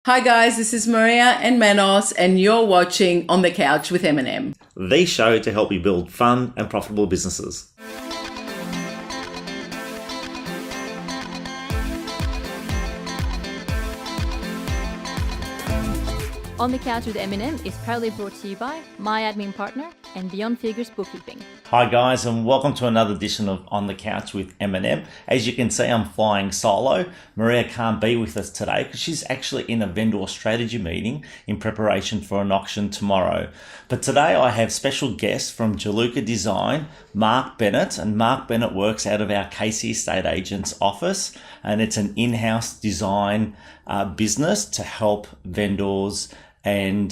Hi guys, this is Maria and Manos, and you're watching On the Couch with M&M. The show to help you build fun and profitable businesses. On the Couch with M&M is proudly brought to you by my admin partner and Beyond Figures Bookkeeping. Hi guys, and welcome to another edition of On the Couch with M&M. As you can see, I'm flying solo. Maria can't be with us today because she's actually in a vendor strategy meeting in preparation for an auction tomorrow. But today I have special guests from JoLuca Design, Marc Bennett, and Marc Bennett works out of our Casey Estate Agents office, and it's an in-house design business to help vendors and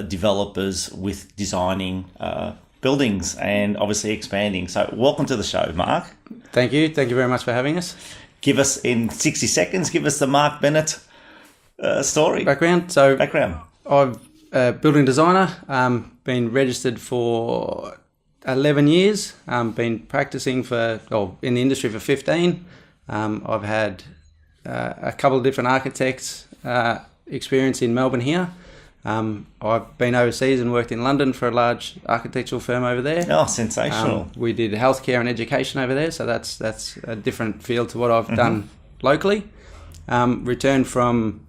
developers with designing buildings and obviously expanding. So welcome to the show, Marc. Thank you. Thank you very much for having us. Give us, in 60 seconds, give us the Marc Bennett story. Background. I'm a building designer, been registered for 11 years, been practicing in the industry for 15. I've had a couple of different architects experience in Melbourne here. I've been overseas and worked in London for a large architectural firm over there. Oh, sensational. We did healthcare and education over there, so that's a different field to what I've done locally. Returned from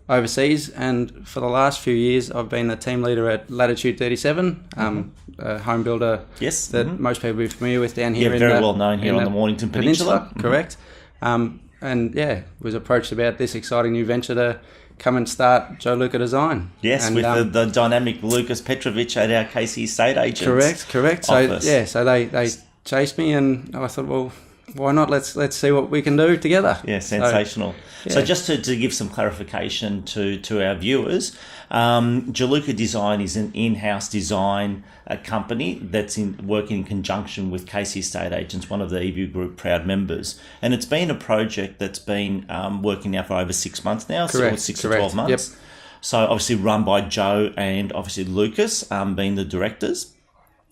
overseas, and for the last few years I've been the team leader at Latitude 37, a home builder that most people will be familiar with down here. Very well known here on the Mornington Peninsula. Correct. Was approached about this exciting new venture to come and start JoLuca Design. Yes, and, with the dynamic Lucas Petrovic at our Casey Estate Agents. Correct. Office. So they chased me, and I thought, well, why not? Let's see what we can do together. Yeah, sensational. So just to give some clarification to our viewers, JoLuca Design is an in-house design company that's working in conjunction with Casey Estate Agents, one of the Eview Group proud members. And it's been a project that's been working now for over 6 months now, correct. 6 to 12 months. Yep. So obviously run by Joe and obviously Lucas being the directors.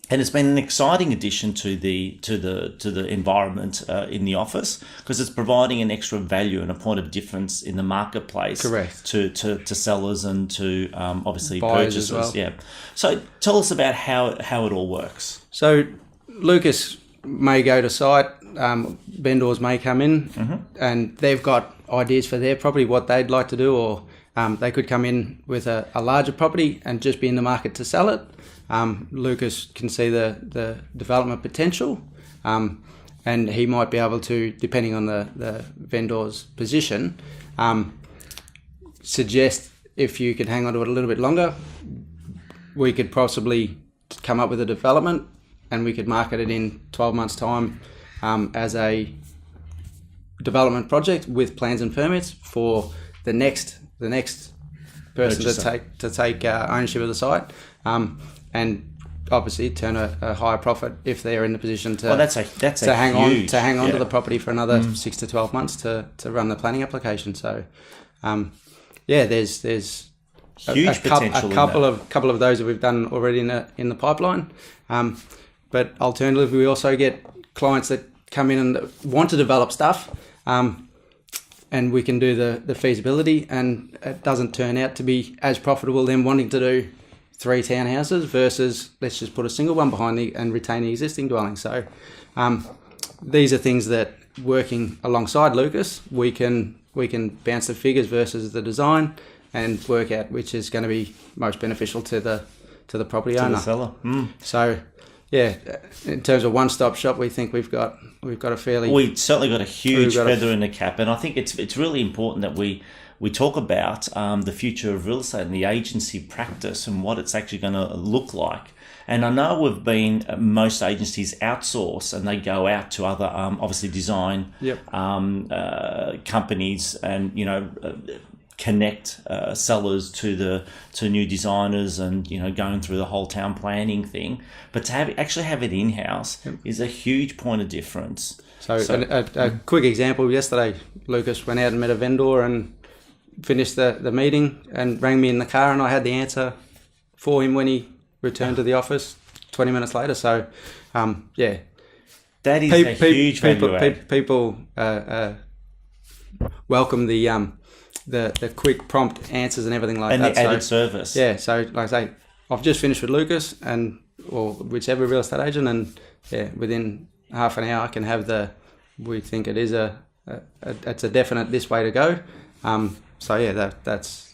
And it's been an exciting addition to the environment in the office, because it's providing an extra value and a point of difference in the marketplace. Correct. To sellers and to obviously buyers purchasers. as well. Yeah. So tell us about how it all works. So Lucas may go to site, vendors may come in, and they've got ideas for their property, what they'd like to do, or they could come in with a larger property and just be in the market to sell it. Lucas can see the development potential, and he might be able to, depending on the vendor's position, suggest if you could hang on to it a little bit longer, we could possibly come up with a development and we could market it in 12 months' time as a development project with plans and permits for the next person to take ownership of the site. And obviously turn a higher profit if they're in the position to hang on to the property for another 6 to 12 months to run the planning application. So there's huge potential. A couple of those that we've done already in the pipeline. But alternatively, we also get clients that come in and want to develop stuff, and we can do the feasibility, and it doesn't turn out to be as profitable them wanting to do 3 townhouses versus let's just put a single one behind and retain the existing dwelling. So these are things that, working alongside Lucas, we can bounce the figures versus the design and work out which is going to be most beneficial to the property owner. To the seller. So in terms of one-stop shop, we think we've got a fairly... We've certainly got a huge feather in the cap, and I think it's really important that we talk about the future of real estate and the agency practice and what it's actually going to look like. And I know most agencies outsource and they go out to other, obviously design companies, and connect sellers to new designers, and going through the whole town planning thing. But to actually have it in house is a huge point of difference. So a quick example: yesterday, Lucas went out and met a vendor and finished the meeting and rang me in the car, and I had the answer for him when he returned to the office 20 minutes later. So that is a huge value add. People welcome the the quick prompt answers and everything like and that. the added service. Yeah, so like I say, I've just finished with Lucas or whichever real estate agent, and within half an hour I can have we think it is it's a definite this way to go. So yeah, that's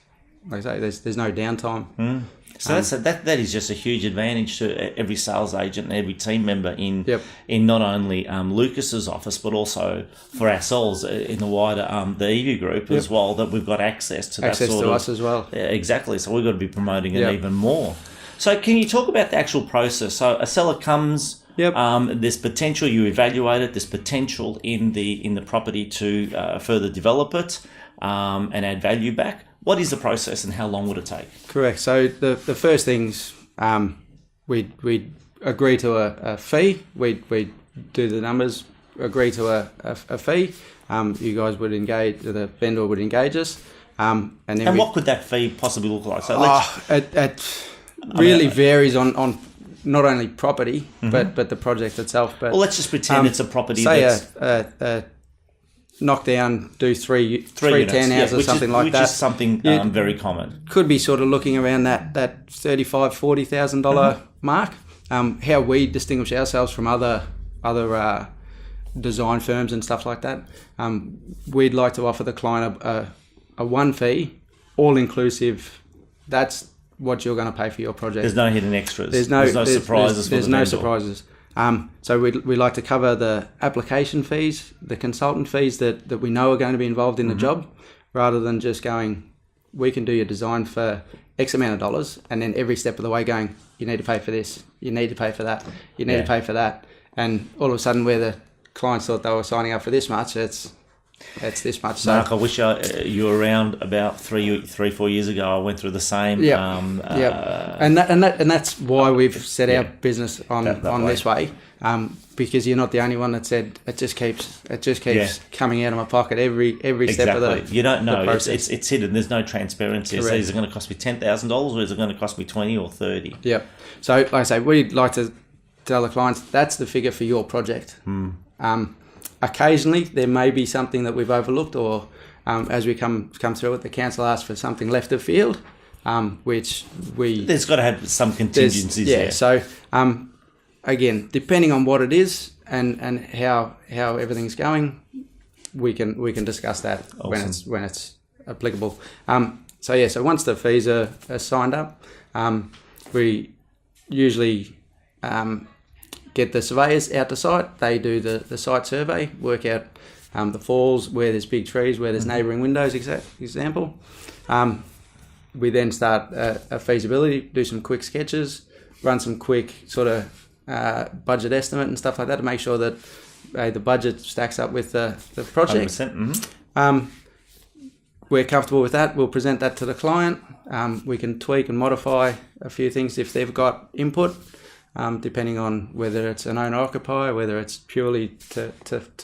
like I say, there's no downtime. So that is just a huge advantage to every sales agent and every team member in not only Lucas's office, but also for ourselves in the wider the Eview Group as well, that we've got access to access that sort to of, us as well. Yeah, exactly. So we've got to be promoting it even more. So can you talk about the actual process? So a seller comes, there's potential, you evaluate it, there's potential in the property to further develop it and add value back. What is the process and how long would it take? Correct. So the first things, we'd agree to a fee. We'd do the numbers, agree to a fee. You guys would engage, the vendor would engage us. And what could that fee possibly look like? So it really varies on not only property, but the project itself. But well, let's just pretend it's a property say that's... knock down, do three townhouses or something like that. Which is something very common. Could be sort of looking around that $35,000-$40,000 mark. How we distinguish ourselves from other design firms and stuff like that, we'd like to offer the client a one fee, all inclusive. That's what you're going to pay for your project. There's no hidden extras. There's no surprises. There's no surprises. So we like to cover the application fees, the consultant fees that we know are going to be involved in the job, rather than just going, we can do your design for X amount of dollars, and then every step of the way going, you need to pay for this, you need to pay for that, you need to pay for that. And all of a sudden, where the clients thought they were signing up for this much, it's this much. So, Marc, I wish you were around about 4 years ago. I went through the same. And that's why we've set our business on this way, because you're not the only one that said it just keeps coming out of my pocket every step of the you don't know. process. It's hidden. There's no transparency. So is it going to cost me $10,000 or is it going to cost me 20 or 30? Yep. So like I say, we'd like to tell the clients that's the figure for your project. Occasionally, there may be something that we've overlooked, or as we come through it, the council asks for something left of field, which there's got to have some contingencies there. So again, depending on what it is and how everything's going, we can discuss that when it's applicable. So once the fees are signed up, we usually get the surveyors out to site. They do the site survey, work out the falls, where there's big trees, where there's neighbouring windows, example. We then start a feasibility, do some quick sketches, run some quick sort of budget estimate and stuff like that to make sure that the budget stacks up with the project. 100%. We're comfortable with that. We'll present that to the client. We can tweak and modify a few things if they've got input. Depending on whether it's an owner-occupier, whether it's purely to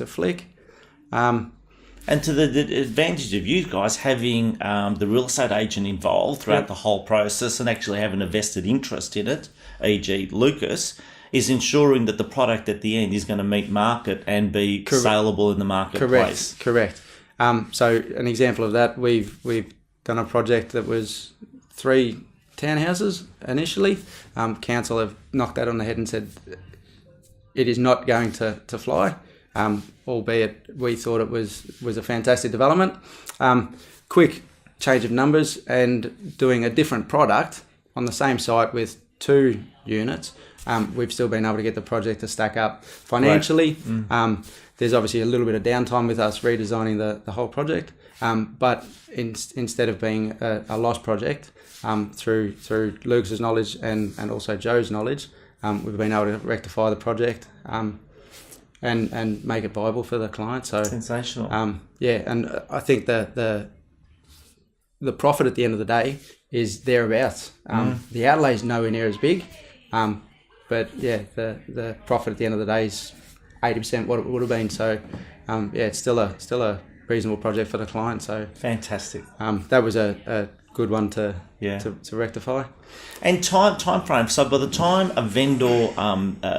flick. And to the advantage of you guys having the real estate agent involved throughout the whole process and actually having a vested interest in it, e.g. Lucas, is ensuring that the product at the end is going to meet market and be saleable in the marketplace. Correct. So an example of that, we've done a project that was 3 townhouses initially. Council have knocked that on the head and said it is not going to fly, albeit we thought it was a fantastic development. Quick change of numbers and doing a different product on the same site with 2 units. We've still been able to get the project to stack up financially. Right. There's obviously a little bit of downtime with us redesigning the whole project, but instead of being a lost project, through Lucas's knowledge and also Joe's knowledge, we've been able to rectify the project and make it viable for the client. So sensational. And I think the profit at the end of the day is thereabouts. The outlay is nowhere near as big, but the profit at the end of the day is 80% what it would have been. So it's still a reasonable project for the client. So fantastic. That was a good one to Yeah. to rectify. And time frame. So by the time a vendor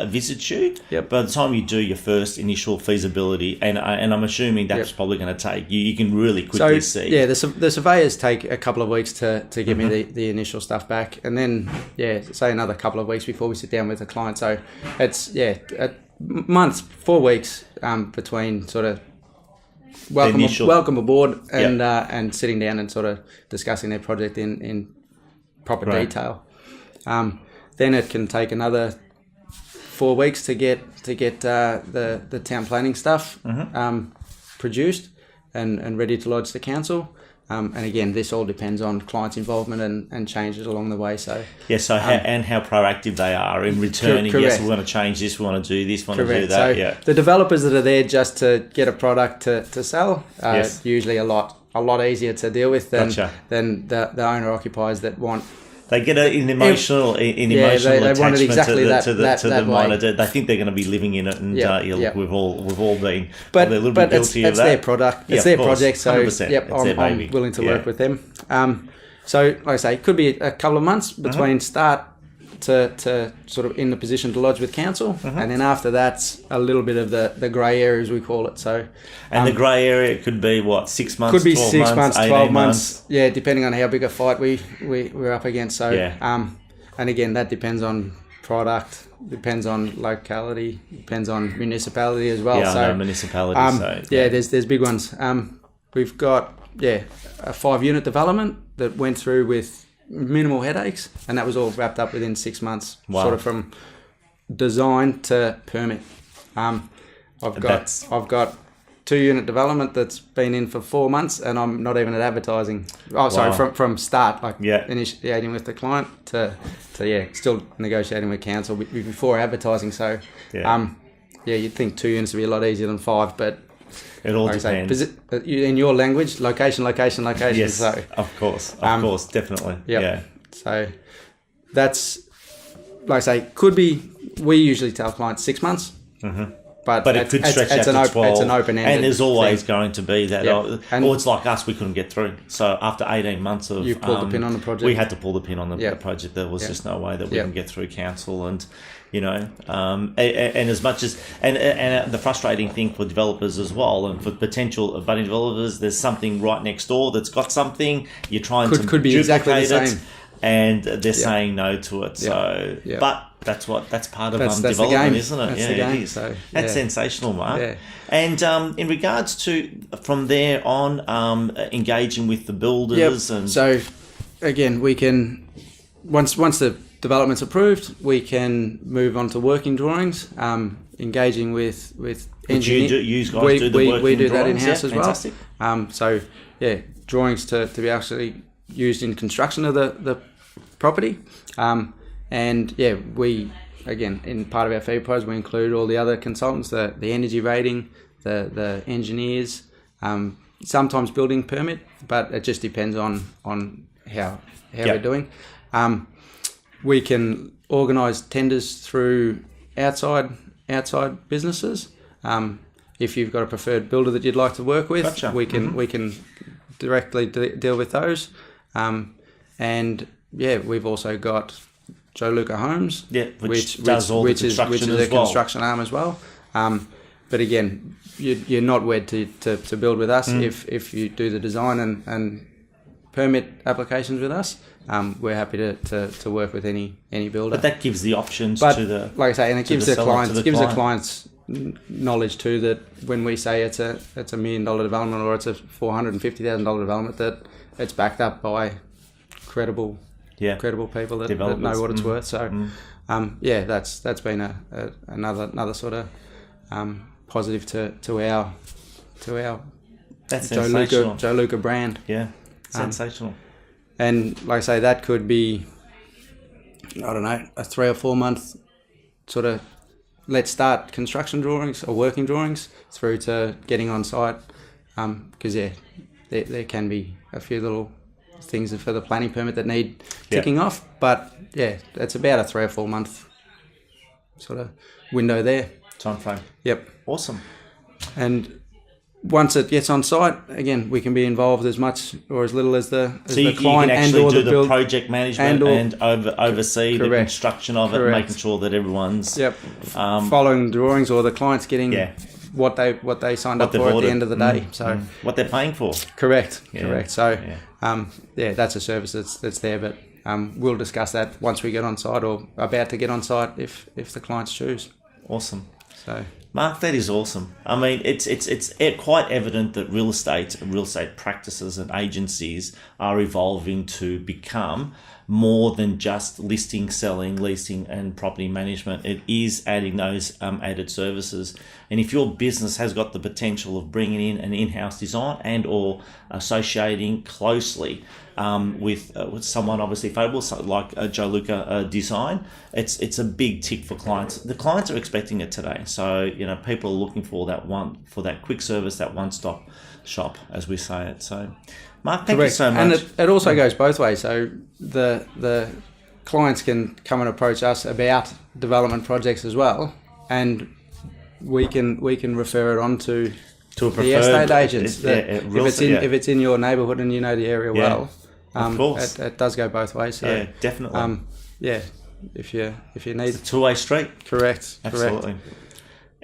visits you, Yep. by the time you do your first initial feasibility, and I'm assuming that's Yep. probably going to take you can really quickly see. Yeah, the surveyors take a couple of weeks to give me the initial stuff back, and then say another couple of weeks before we sit down with the client. So it's a month, 4 weeks between sort of welcome aboard and sitting down and sort of discussing their project in proper detail. Then it can take another 4 weeks to get the town planning stuff produced and ready to lodge to council. And again, this all depends on clients' involvement and changes along the way. So how proactive they are in returning. correct. Yes, we want to change this. We want to do this. We want to do correct. that. So the developers that are there just to get a product to sell, usually a lot easier to deal with than the owner occupiers that want. They get an emotional attachment want it exactly to the way. minor. They think they're going to be living in it, and we've all been but a little bit guilty of that. It's their product, it's their project, so 100%. I'm willing to work with them. So like I say, it could be a couple of months between start to sort of in the position to lodge with council, and then after that's a little bit of the grey area, as we call it. So the grey area could be what, 6 months, could be 12 6 months, 12 months, depending on how big a fight we're up against. So and again, that depends on product, depends on locality, depends on municipality as well. Municipality. There's big ones. We've got a 5-unit development that went through with minimal headaches, and that was all wrapped up within 6 months. Wow. Sort of from design to permit. I've got 2-unit development that's been in for 4 months, and I'm not even at advertising. From start, initiating with the client to still negotiating with council before advertising. So you'd think 2 units would be a lot easier than 5, but it all depends. In your language, location. Yes, so, of course, definitely. Yep. Yeah. So that's, like I say, could be. We usually tell clients 6 months, but it could stretch out to 12. It's an open-ended and there's always thing. going to be that. It's like us, we couldn't get through. So after 18 months of you pulled the pin on the project. We had to pull the pin on the project. There was just no way that we can get through council, and and as much as and the frustrating thing for developers as well, and for potential budding developers, there's something right next door that's got something. You're trying to could be duplicate exactly the same, and they're saying no to it. So, but that's part of development, isn't it? That's the game. It is. So, that's sensational, Mark. Yeah. And in regards to from there on, engaging with the builders, and so again, we can once the development's approved, we can move on to working drawings, engaging with engineers. You guys do the working we do drawings, that in-house as fantastic. well. Drawings to be actually used in construction of the property. We again, in part of our fee price, we include all the other consultants, the energy rating, the engineers, sometimes building permit, but it just depends on how we're doing. We can organise tenders through outside businesses. If you've got a preferred builder that you'd like to work with, we can directly deal with those. We've also got JoLuca Homes, which does all the construction which is a construction arm as well. But again, you're not wed to build with us if you do the design and permit applications with us. We're happy to work with any builder. But that gives the options to the, like I say, and it gives the clients knowledge too, that when we say it's a $1 million development or it's a $450,000 development, that it's backed up by credible people that know what it's worth. So that's been another sort of positive to our that's JoLuca brand. Yeah, sensational. And like I say, that could be, I don't know, a 3 or 4 month sort of let's start construction drawings or working drawings through to getting on site. Because there can be a few little things for the planning permit that need ticking off. But it's about a 3 or 4 month sort of window there. Time frame. Yep. Awesome. And once it gets on site, again, we can be involved as much or as little as the So you client can actually and/or do the the project management and oversee the Correct. construction of it, Correct. making sure that everyone's following the drawings, or the client's getting Yeah. what they signed What up they've for at ordered. the end of the day. So what they're paying for. correct. So Yeah. that's a service that's there, but we'll discuss that once we get on site, or about to get on site if the clients choose. Awesome. So Mark, that is awesome. I mean, it's quite evident that real estate practices and agencies are evolving to become more than just listing, selling, leasing, and property management. It is adding those added services. And if your business has got the potential of bringing in an in-house design and or associating closely with someone obviously favourable, so like JoLuca Design, it's a big tick for clients. The clients are expecting it today, so people are looking for that quick service, that one-stop shop, as we say it. So, Mark, thank you so much. And it also goes both ways. So the clients can come and approach us about development projects as well, and we can refer it on to the estate agents. If it's in your neighbourhood and you know the area well. Of course. It does go both ways. So, yeah, definitely. If you need, it's a two-way street. Correct. Absolutely. Correct.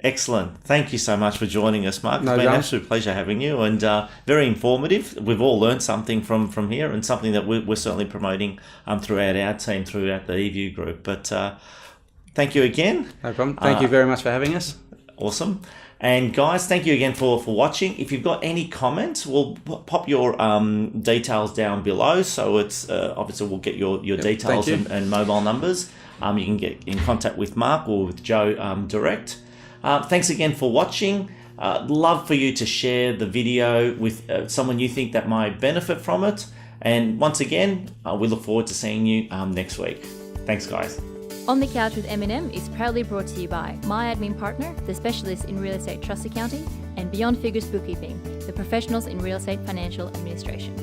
Excellent. Thank you so much for joining us, Mark. It's No been an dramas. absolute pleasure having you, and very informative. We've all learned something from here, and something that we're certainly promoting throughout our team, throughout the Eview Group. But thank you again. No problem. Thank you very much for having us. Awesome. And guys, thank you again for watching. If you've got any comments, we'll pop your details down below. So it's obviously we'll get your details thank you. and mobile numbers. You can get in contact with Mark or with Joe direct. Thanks again for watching. Love for you to share the video with someone you think that might benefit from it. And once again, we look forward to seeing you next week. Thanks, guys. On the Couch with M&M is proudly brought to you by my admin partner, the specialist in real estate trust accounting, and Beyond Figures Bookkeeping, the professionals in real estate financial administration.